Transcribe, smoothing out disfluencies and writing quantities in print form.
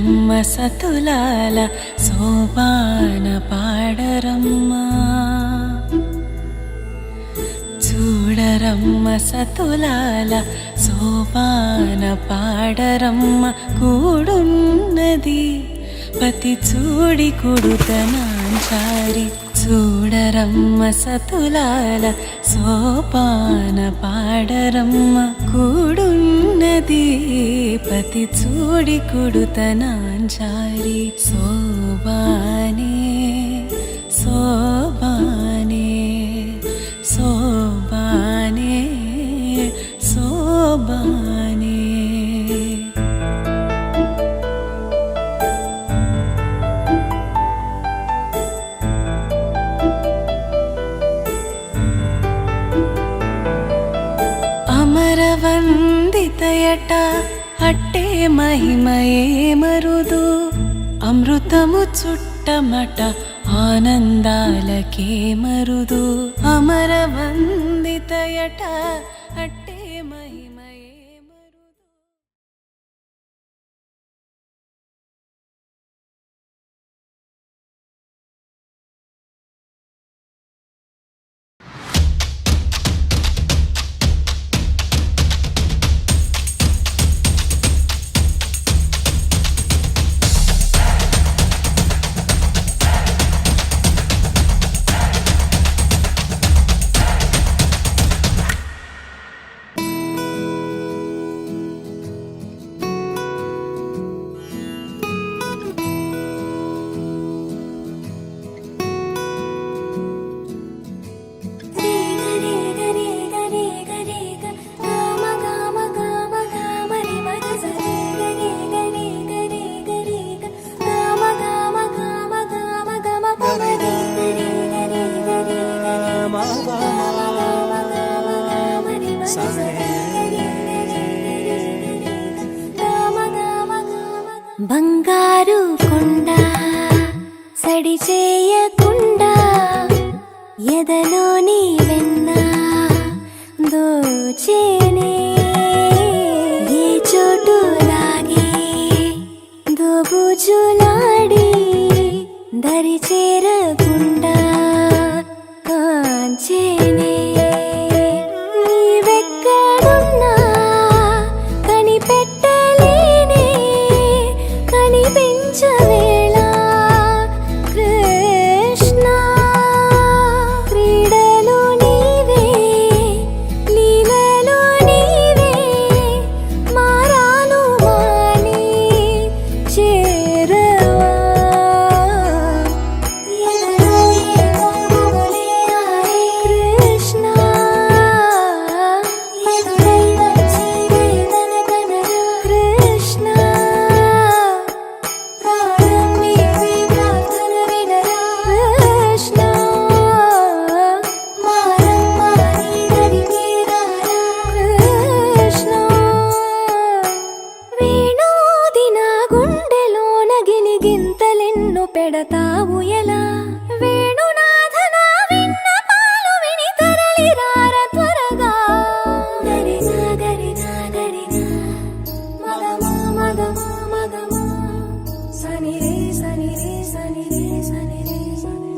చూడరమ్మ సతులాల సోపాన పాడరమ్మ, చూడరమ్మ సతులాల సోపాన పాడరమ్మ. కూడున్నది పతి చూడి కుడుతనాంచారి, చూడరమ్మ సతులాల సోపాన పాడరమ్మ. కూడున్నది పతి చూడి కుడుతనాంచారి. శోభానే శోభానే శోభానే శోభానే. అమరవందితయట అట్టే మహిమయే మరుదు, అమృతము చుట్టమట ఆనందాలకే మరుదు. అమరవందితయట అట్టే మహిమయే మరుదు. బంగారు కొండ సడి చేయకుండా ఎదలోని వెన్న దోచేనే, ఏ చోటు లాగే దోబుజులాడి దరి చేరకుండా కాంచేనే. నీవెక్కడున్నా కనిపెట్టలేనే, కనిపించవేళ కృష్ణ. క్రీడలు నీవే, లీలలు నీవే, మారాను మాని చేరవా. కృష్ణ కృష్ణ పెడతావు ఎలా? వేణునాథన విన్నపాలు విని తరలి రార త్వరగా. గరినా గరినా గరినా మగమా మగమా మగమా సని రే సని రే సని రే సని రే సని.